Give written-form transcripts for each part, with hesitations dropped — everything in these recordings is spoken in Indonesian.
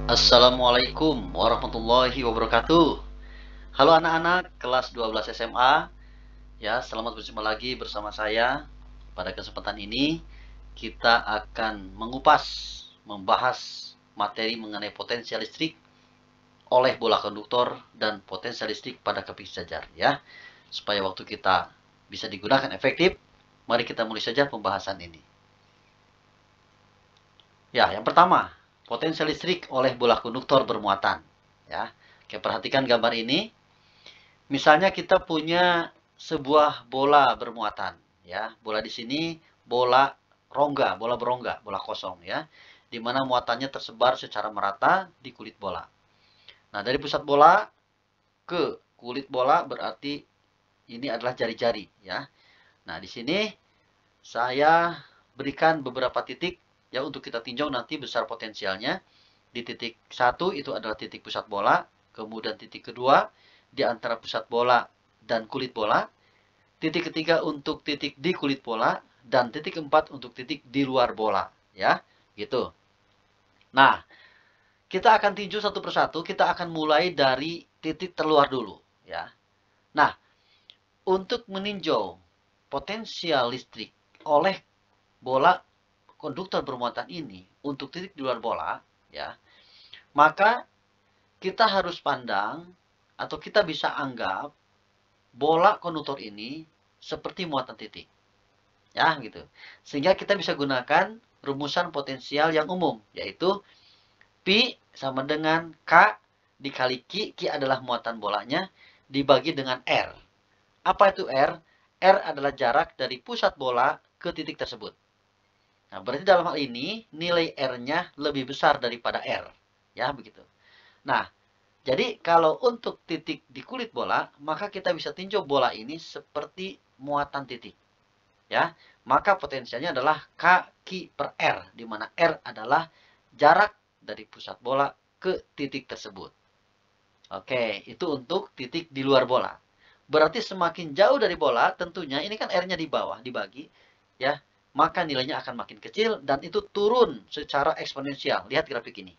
Assalamualaikum warahmatullahi wabarakatuh. Halo anak-anak kelas 12 SMA. Ya, selamat berjumpa lagi bersama saya. Pada kesempatan ini kita akan membahas materi mengenai potensial listrik oleh bola konduktor dan potensial listrik pada keping sejajar ya. Supaya waktu kita bisa digunakan efektif, mari kita mulai saja pembahasan ini. Ya, yang pertama, potensial listrik oleh bola konduktor bermuatan. Ya, oke, perhatikan gambar ini. Misalnya kita punya sebuah bola bermuatan, ya. Bola di sini bola rongga, bola berongga, bola kosong, ya. Di mana muatannya tersebar secara merata di kulit bola. Nah, dari pusat bola ke kulit bola berarti ini adalah jari-jari, ya. Nah, di sini saya berikan beberapa titik ya untuk kita tinjau nanti besar potensialnya. Di titik 1 itu adalah titik pusat bola, kemudian titik kedua di antara pusat bola dan kulit bola, titik ketiga untuk titik di kulit bola, dan titik keempat untuk titik di luar bola, ya, gitu. Nah, kita akan tinjau satu persatu, kita akan mulai dari titik terluar dulu, ya. Nah, untuk meninjau potensial listrik oleh bola konduktor bermuatan ini untuk titik di luar bola, ya, maka kita harus pandang atau kita bisa anggap bola konduktor ini seperti muatan titik. Ya, gitu. Sehingga kita bisa gunakan rumusan potensial yang umum, yaitu Pi sama dengan K dikali Q, Q adalah muatan bolanya, dibagi dengan R. Apa itu R? R adalah jarak dari pusat bola ke titik tersebut. Nah, berarti dalam hal ini nilai R-nya lebih besar daripada R. Ya, begitu. Nah, jadi kalau untuk titik di kulit bola, maka kita bisa tinjau bola ini seperti muatan titik. Ya, maka potensialnya adalah K per R, di mana R adalah jarak dari pusat bola ke titik tersebut. Oke, itu untuk titik di luar bola. Berarti semakin jauh dari bola, tentunya ini kan R-nya di bawah, dibagi, ya, maka nilainya akan makin kecil dan itu turun secara eksponensial. Lihat grafik ini.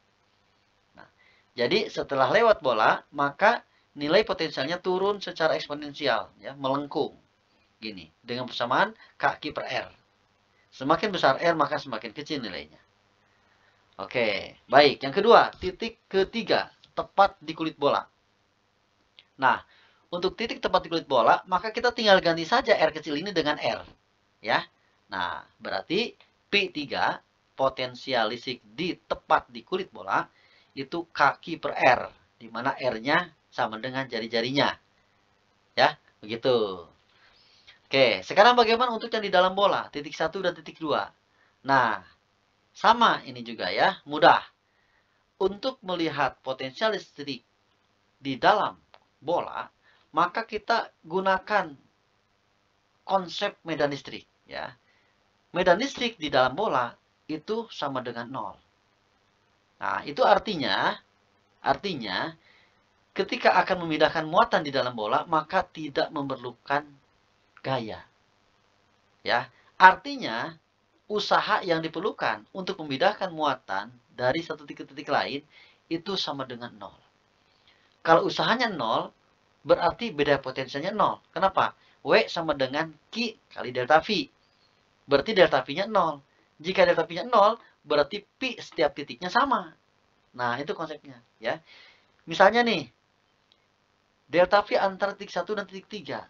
Nah, jadi setelah lewat bola, maka nilai potensialnya turun secara eksponensial, ya, melengkung. Gini, dengan persamaan K per R. Semakin besar R, maka semakin kecil nilainya. Oke, baik. Yang kedua, titik ketiga, tepat di kulit bola. Nah, untuk titik tepat di kulit bola, maka kita tinggal ganti saja R kecil ini dengan R. Ya. Nah, berarti P3, potensial listrik di tepat di kulit bola, itu kaki per R, di mana R-nya sama dengan jari-jarinya. Ya, begitu. Oke, sekarang bagaimana untuk yang di dalam bola, titik 1 dan titik 2? Nah, sama ini juga ya, mudah. Untuk melihat potensial listrik di dalam bola, maka kita gunakan konsep medan listrik ya. Medan listrik di dalam bola itu sama dengan 0. Nah, itu artinya ketika akan memindahkan muatan di dalam bola, maka tidak memerlukan gaya. Ya, artinya usaha yang diperlukan untuk memindahkan muatan dari satu titik ke titik lain itu sama dengan 0. Kalau usahanya 0, berarti beda potensialnya 0. Kenapa? W sama dengan Q kali delta V. Berarti delta V-nya 0. Jika delta V-nya 0, berarti Pi setiap titiknya sama. Nah, itu konsepnya. Ya. Misalnya nih, delta V antara titik 1 dan titik 3.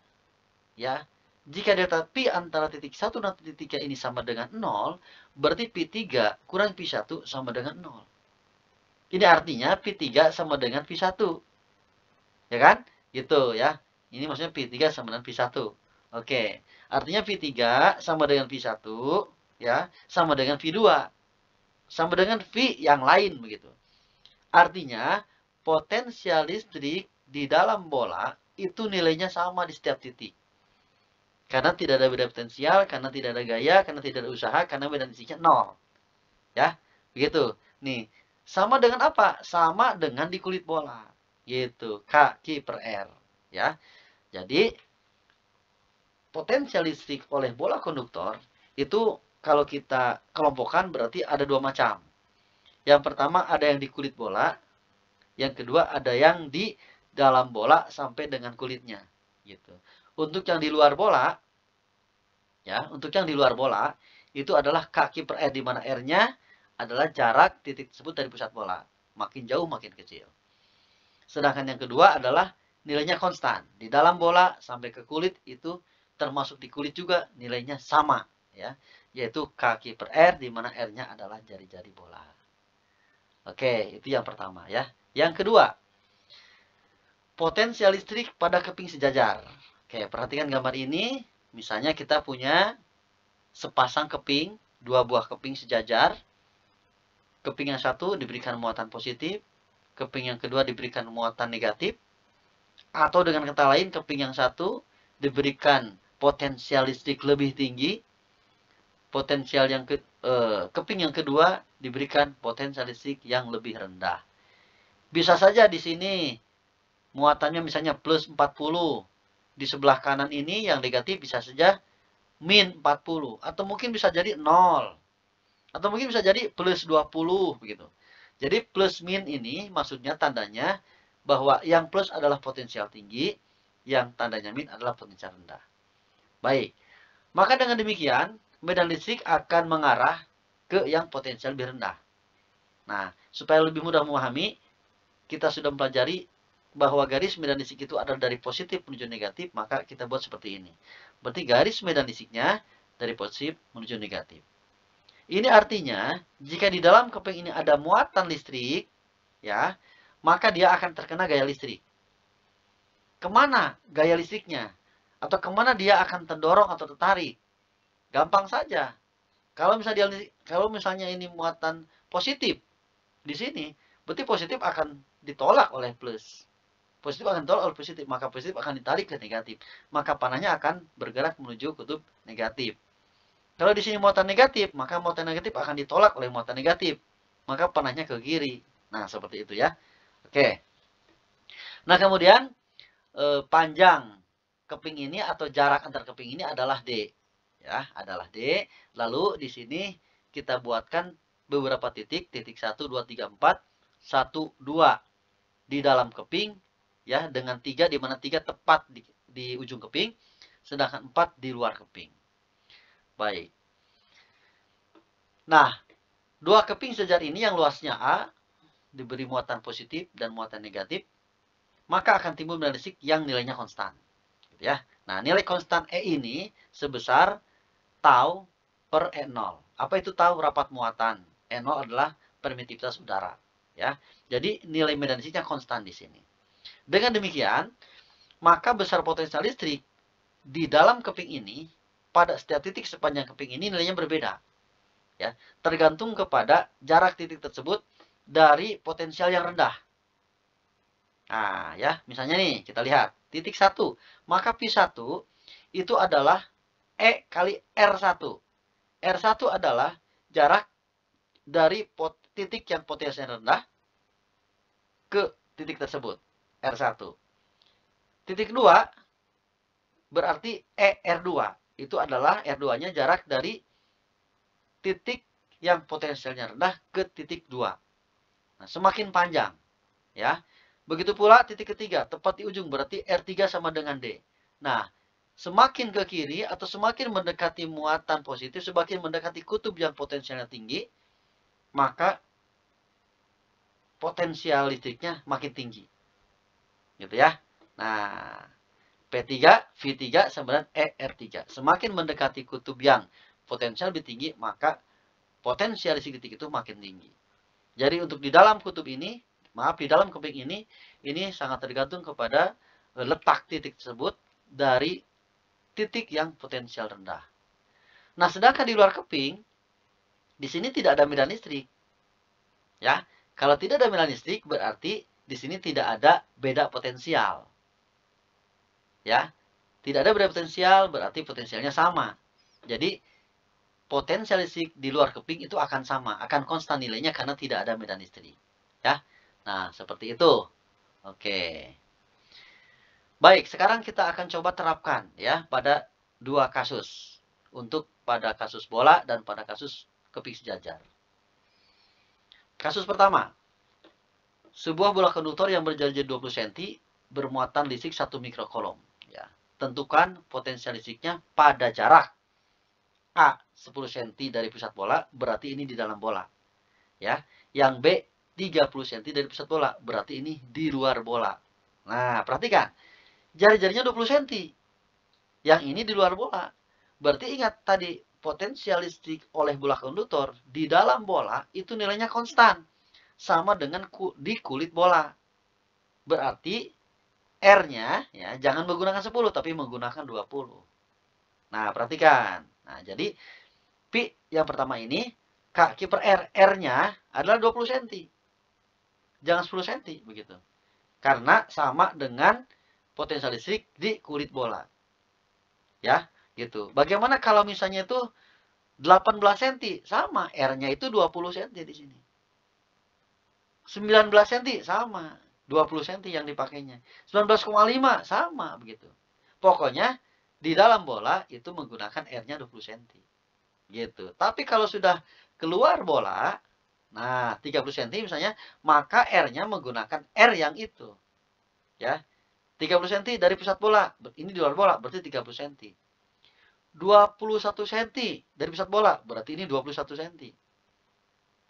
Ya. Jika delta Pi antara titik 1 dan titik 3 ini sama dengan 0, berarti Pi3 kurang Pi1 sama dengan 0. Ini artinya Pi3 sama dengan Pi1. Ya kan? Gitu ya. Ini maksudnya Pi3 sama dengan Pi1. Oke. Artinya Pi3 sama dengan Pi1, ya, sama dengan V2. Sama dengan V yang lain begitu. Artinya potensial listrik di dalam bola itu nilainya sama di setiap titik. Karena tidak ada beda potensial, karena tidak ada gaya, karena tidak ada usaha, karena beda listriknya 0. Ya, begitu. Nih, sama dengan apa? Sama dengan di kulit bola. Gitu, K per R. Ya, jadi potensial listrik oleh bola konduktor itu kalau kita kelompokkan berarti ada dua macam. Yang pertama ada yang di kulit bola, yang kedua ada yang di dalam bola sampai dengan kulitnya, gitu. Untuk yang di luar bola, ya, untuk yang di luar bola itu adalah kaki per R, di mana R-nya adalah jarak titik tersebut dari pusat bola. Makin jauh makin kecil. Sedangkan yang kedua adalah nilainya konstan. Di dalam bola sampai ke kulit itu termasuk di kulit juga nilainya sama, ya, yaitu kaki per R, di mana R-nya adalah jari-jari bola. Oke, itu yang pertama, ya. Yang kedua, potensial listrik pada keping sejajar. Oke, perhatikan gambar ini. Misalnya kita punya sepasang keping, dua buah keping sejajar. Keping yang satu diberikan muatan positif, keping yang kedua diberikan muatan negatif. Atau dengan kata lain, keping yang satu diberikan potensial listrik lebih tinggi, keping yang kedua diberikan potensial listrik yang lebih rendah. Bisa saja di sini muatannya misalnya plus 40. Di sebelah kanan ini yang negatif bisa saja min 40. Atau mungkin bisa jadi 0. Atau mungkin bisa jadi plus 20. Begitu. Jadi plus min ini maksudnya tandanya bahwa yang plus adalah potensial tinggi, yang tandanya min adalah potensial rendah. Baik, maka dengan demikian, medan listrik akan mengarah ke yang potensial lebih rendah. Nah, supaya lebih mudah memahami, kita sudah mempelajari bahwa garis medan listrik itu adalah dari positif menuju negatif, maka kita buat seperti ini. Berarti garis medan listriknya dari positif menuju negatif. Ini artinya, jika di dalam keping ini ada muatan listrik, ya, maka dia akan terkena gaya listrik. Kemana gaya listriknya? Atau kemana dia akan terdorong atau tertarik? Gampang saja. Kalau misalnya ini muatan positif di sini, berarti positif akan ditolak oleh plus. Positif akan ditolak oleh positif, maka positif akan ditarik ke negatif. Maka panahnya akan bergerak menuju kutub negatif. Kalau di sini muatan negatif, maka muatan negatif akan ditolak oleh muatan negatif. Maka panahnya ke kiri. Nah, seperti itu ya. Oke. Nah, kemudian panjang keping ini atau jarak antar keping ini adalah D. Ya, adalah D. Lalu di sini kita buatkan beberapa titik, titik 1, 2, 3, 4, 1, 2 di dalam keping, ya, dengan 3, di mana 3 tepat di ujung keping, sedangkan 4 di luar keping. Baik. Nah, dua keping sejajar ini yang luasnya A, diberi muatan positif dan muatan negatif, maka akan timbul medan listrik yang nilainya konstan. Gitu ya. Nah, nilai konstan E ini sebesar tau per E0. Apa itu tau? Rapat muatan. E0 adalah permitivitas udara. Ya. Jadi, nilai medan listriknya konstan di sini. Dengan demikian, maka besar potensial listrik di dalam keping ini, pada setiap titik sepanjang keping ini nilainya berbeda. Ya, tergantung kepada jarak titik tersebut dari potensial yang rendah. Nah, ya, misalnya nih, kita lihat. Titik 1. Maka P1 itu adalah E kali R1. R1 adalah jarak dari titik yang potensial rendah ke titik tersebut. R1. Titik 2 berarti ER2. Itu adalah R2-nya jarak dari titik yang potensialnya rendah ke titik 2. Nah, semakin panjang. Ya. Begitu pula titik ketiga, tepat di ujung, berarti R3 sama dengan D. Nah, semakin ke kiri atau semakin mendekati muatan positif, semakin mendekati kutub yang potensialnya tinggi, maka potensial listriknya makin tinggi. Gitu ya. Nah, P3, V3 sama dengan ER3. Semakin mendekati kutub yang potensial lebih tinggi, maka potensial listrik itu makin tinggi. Jadi untuk di dalam kutub ini, maaf, di dalam keping ini sangat tergantung kepada letak titik tersebut dari titik yang potensial rendah. Nah, sedangkan di luar keping, di sini tidak ada medan listrik. Ya, kalau tidak ada medan listrik, berarti di sini tidak ada beda potensial. Ya, tidak ada beda potensial, berarti potensialnya sama. Jadi, potensial listrik di luar keping itu akan sama, akan konstan nilainya karena tidak ada medan listrik. Ya, nah seperti itu. Oke. Baik, sekarang kita akan coba terapkan ya pada dua kasus. Untuk pada kasus bola dan pada kasus keping sejajar. Kasus pertama, sebuah bola konduktor yang berjarak 20 cm bermuatan listrik 1 mikrocoulomb. Ya. Tentukan potensial listriknya pada jarak A 10 cm dari pusat bola, berarti ini di dalam bola. Ya. Yang B 30 cm dari pusat bola, berarti ini di luar bola. Nah, perhatikan. Jari-jarinya 20 cm. Yang ini di luar bola. Berarti ingat tadi, potensial listrik oleh bola konduktor di dalam bola itu nilainya konstan. Sama dengan di kulit bola. Berarti R-nya ya jangan menggunakan 10 tapi menggunakan 20. Nah, perhatikan. Nah, jadi Pi yang pertama ini kaki per R. R-nya adalah 20 cm. Jangan 10 cm begitu. Karena sama dengan potensial listrik di kulit bola. Ya, gitu. Bagaimana kalau misalnya itu 18 cm? Sama, R-nya itu 20 cm di sini. 19 cm sama, 20 cm yang dipakainya. 19,5 sama begitu. Pokoknya di dalam bola itu menggunakan R-nya 20 cm. Gitu. Tapi kalau sudah keluar bola, nah 30 cm misalnya, maka R-nya menggunakan R yang itu. Ya. 30 cm dari pusat bola, ini di luar bola, berarti 30 cm. 21 cm dari pusat bola, berarti ini 21 cm.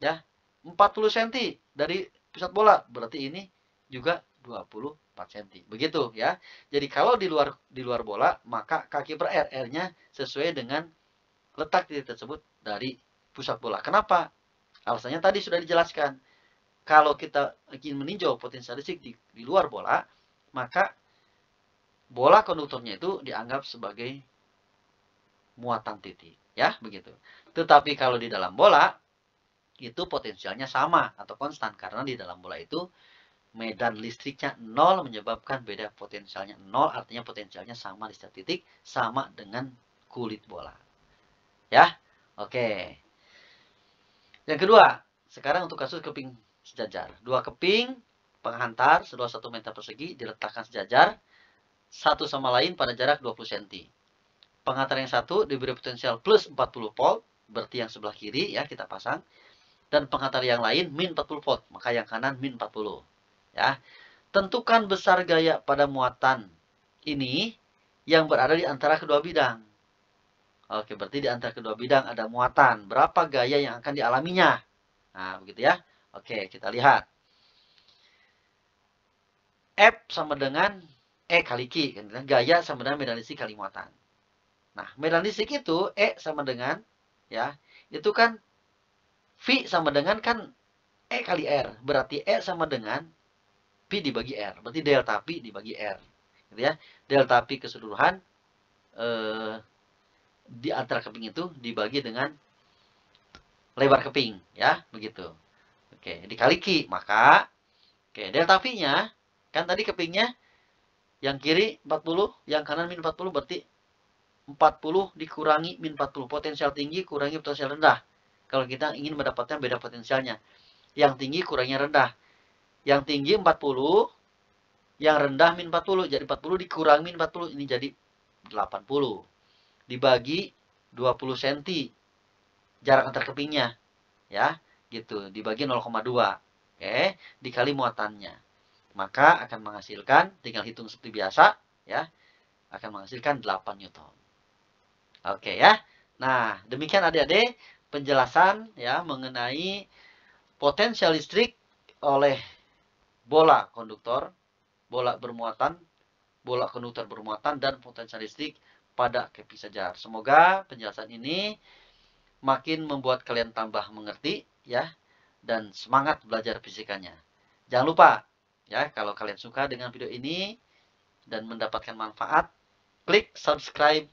Ya. 40 cm dari pusat bola, berarti ini juga 24 cm. Begitu ya. Jadi kalau di luar bola, maka kaki per R, R-nya sesuai dengan letak titik tersebut dari pusat bola. Kenapa? Alasannya tadi sudah dijelaskan. Kalau kita ingin meninjau potensial listrik di luar bola, maka bola konduktornya itu dianggap sebagai muatan titik. Ya, begitu. Tetapi kalau di dalam bola, itu potensialnya sama atau konstan. Karena di dalam bola itu medan listriknya 0 menyebabkan beda potensialnya 0. Artinya potensialnya sama di setiap titik, sama dengan kulit bola. Ya, oke. Yang kedua, sekarang untuk kasus keping sejajar. Dua keping penghantar seluas 1 meter persegi diletakkan sejajar satu sama lain pada jarak 20 cm. Penghantar yang satu diberi potensial plus 40 volt, berarti yang sebelah kiri ya kita pasang. Dan penghantar yang lain min 40 volt, maka yang kanan min 40. Ya. Tentukan besar gaya pada muatan ini yang berada di antara kedua bidang. Oke, berarti di antara kedua bidang ada muatan. Berapa gaya yang akan dialaminya? Nah, begitu ya. Oke, kita lihat. F sama dengan E kali Q. Gaya sama dengan medan listrik kali muatan. Nah, medan listrik itu E sama dengan, ya, itu kan V sama dengan kan E kali R. Berarti E sama dengan P dibagi R. Berarti delta P dibagi R. Gitu ya. Delta P keseluruhan di antara keping itu dibagi dengan lebar keping. Ya, begitu. Oke, dikali Q. Maka, oke, delta P-nya, kan tadi kepingnya yang kiri 40, yang kanan min 40, berarti 40 dikurangi min 40. Potensial tinggi kurangi potensial rendah. Kalau kita ingin mendapatkan beda potensialnya. Yang tinggi kurangnya rendah. Yang tinggi 40, yang rendah min 40. Jadi 40 dikurangi min 40, ini jadi 80. Dibagi 20 cm jarak antar kepingnya. Ya, gitu. Dibagi 0,2. Oke, dikali muatannya. Maka akan menghasilkan, tinggal hitung seperti biasa, ya, akan menghasilkan 8 Newton. Oke ya. Nah, demikian adik-adik penjelasan ya mengenai potensial listrik oleh bola konduktor, bola bermuatan, bola konduktor bermuatan, dan potensial listrik pada keping sejajar. Semoga penjelasan ini makin membuat kalian tambah mengerti ya dan semangat belajar fisikanya. Jangan lupa ya, kalau kalian suka dengan video ini dan mendapatkan manfaat, klik subscribe,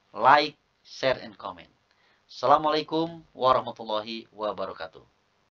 like, share, and comment. Assalamualaikum warahmatullahi wabarakatuh.